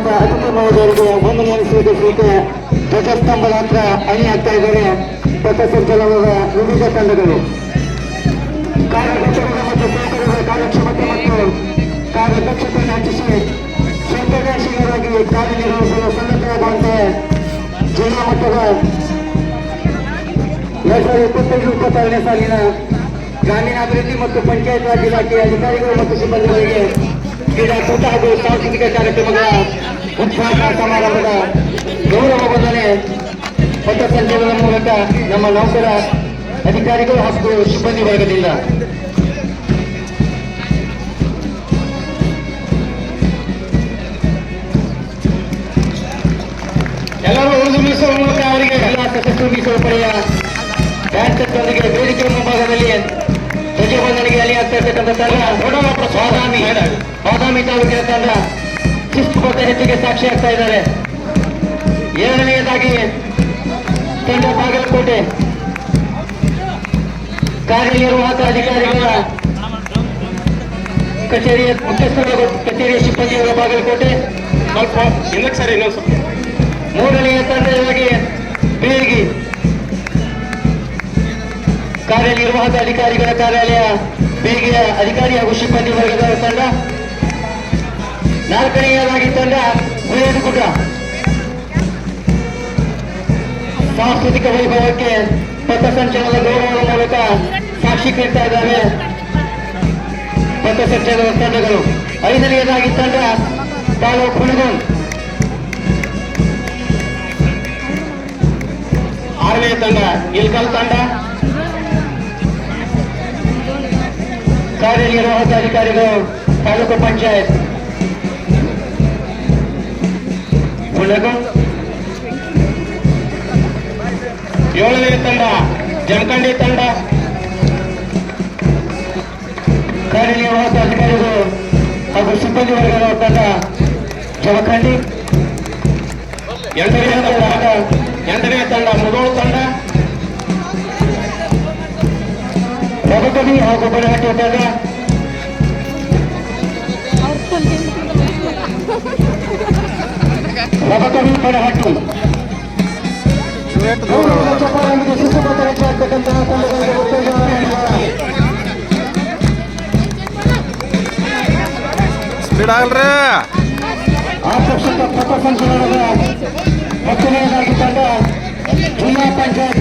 ಆಗಮಿಸಿದಂತ ಅತಿಥಿ ಮಹೋದಯರಿಗೆ ವಂದನೆಯನ್ನು ಸ್ವೀಕರಿಸಲಿಕ್ಕೆ ಧ್ವಜಸ್ತಂಭದ ಹತ್ರ ಅಣಿ ಆಗ್ತಾ ಇದ್ದಾರೆ ಪ್ರೊಫೆಸರ್ ಕೆಲವರ ವಿವಿಧ ತಂಡಗಳು. ಕಾರ್ಯಕರ್ತರುಗಳ ಮತ್ತು ಸೇವಕರುಗಳ ಕಾರ್ಯಕ್ಷಮತೆ ಮತ್ತು ಕಾರ್ಯದಕ್ಷತೆಯನ್ನು ಹೆಚ್ಚಿಸಿ ಸಂವೇದನಾಶೀಲರಾಗಿ ಕಾರ್ಯನಿರ್ವಹಿಸಲು ಸನ್ನದ್ಧರಾಗುವಂತೆ ಜಿಲ್ಲಾ ಮಟ್ಟದ 2025-26ನೇ ಸಾಲಿನ ಗ್ರಾಮೀಣಾಭಿವೃದ್ಧಿ ಮತ್ತು ಪಂಚಾಯತ್ ರಾಜ್ ಇಲಾಖೆಯ ಅಧಿಕಾರಿಗಳು ಮತ್ತು ಸಿಬ್ಬಂದಿಗಳಿಗೆ ಕ್ರೀಡಾಕೂಟ ಹಾಗೂ ಸಾಂಸ್ಕೃತಿಕ ಕಾರ್ಯಕ್ರಮಗಳ ಉದ್ಘಾಟನಾ ಸಮಾರಂಭದ ಗೌರವ ವಂದನೆ ಪಥಸಂಚಲನದ ಮೂಲಕ ನಮ್ಮ ನೌಕರ ಅಧಿಕಾರಿಗಳು ಹಾಗೂ ಸಿಬ್ಬಂದಿ ವರ್ಗದಿಂದ ಎಲ್ಲರೂ ಉಳಿದು ಮೀಸುವ ಮೂಲಕ ಅವರಿಗೆ ಎಲ್ಲ ಸಶಸ್ತ್ರ ಮೀಸಲು ಪಡೆಯ ಬ್ಯಾಂಕ್ ಸೆಕ್ಟರ್ಗೆ ವೇದಿಕೆ ಮುಂಭಾಗದಲ್ಲಿ ಧ್ವಜವಂದನೆಗೆ ಅಲ್ಲಿ ಆಗ್ತಾ ಇರ್ತಕ್ಕಂಥ ತಂಡ ಬಾದಾಮಿ ತಾಲೂಕಿನ ತಂಡ ಶಿಸ್ತುಬದ್ಧ ಹೆಚ್ಚಿಗೆ ಸಾಕ್ಷಿ ಆಗ್ತಾ ಇದ್ದಾರೆ. ಎರಡನೆಯದಾಗಿ ತಂಡ ಬಾಗಲಕೋಟೆ ಕಾರ್ಯನಿರ್ವಾಹಕ ಅಧಿಕಾರಿಗಳ ಕಚೇರಿಯ ಮುಖ್ಯಸ್ಥರ ಕಚೇರಿಯ ಸಿಬ್ಬಂದಿಗಳ ಬಾಗಲಕೋಟೆ. ಮೂರನೆಯ ತಂಡವಾಗಿ ಬೇಗಿ ಕಾರ್ಯನಿರ್ವಾಹಕ ಅಧಿಕಾರಿಗಳ ಕಾರ್ಯಾಲಯ ಬೇಗಿಯ ಅಧಿಕಾರಿ ಹಾಗೂ ಸಿಬ್ಬಂದಿ ವರ್ಗದ ತಂಡ. ನಾಲ್ಕನೆಯದಾಗಿ ತಂಡ ಗುಡ ಸಾಂಸ್ಕೃತಿಕ ವೈಭವಕ್ಕೆ ಪಥಸಂಚಲನದ ಗೌರವದ ಮೂಲಕ ಸಾಕ್ಷೀಕರಿಸ್ತಾ ಇದ್ದಾರೆ ಪಥಸಂಚಲನದ ತಂಡಗಳು. ಐದನೆಯದಾಗಿ ತಂಡ ತಾಲೂಕು ಹುಣಗುಂದ್. ಆರನೆಯ ತಂಡ ಇಲ್ಕಲ್ ತಂಡ ಕಾರ್ಯನಿರ್ವಾಹಕ ಅಧಿಕಾರಿಗಳು ತಾಲೂಕು ಪಂಚಾಯತ್ ಹುಣಗುಂದ್. ಏಳನೇ ತಂಡ ಜಮಖಂಡಿ ತಂಡ ಕಾರ್ಯನಿರ್ವಾಹಕ ಅಧಿಕಾರಿಗಳು ಹಾಗೂ ಸಿಬ್ಬಂದಿ ವರ್ಗದ ತಂಡ ಜಮಖಂಡಿ. ಎಂಟನೇ ತಂಡ ಮುಗೋಳು ತಂಡ ರಘುಕವಿ ಹಾಗೂ ಬನಹಟ್ಟಿ ತಂಡ. ರಘುಕವಿ ಬನಹಟ್ಟಿ ಸ್ಪೀಡ್ ಆಗಲ್ರಿ. ಆಕರ್ಷಕ ಪಥಸಂಚಲನದ 10ನೇದಾಗಿ ತಂಡ ಜಿಲ್ಲಾ ಪಂಚಾಯತ್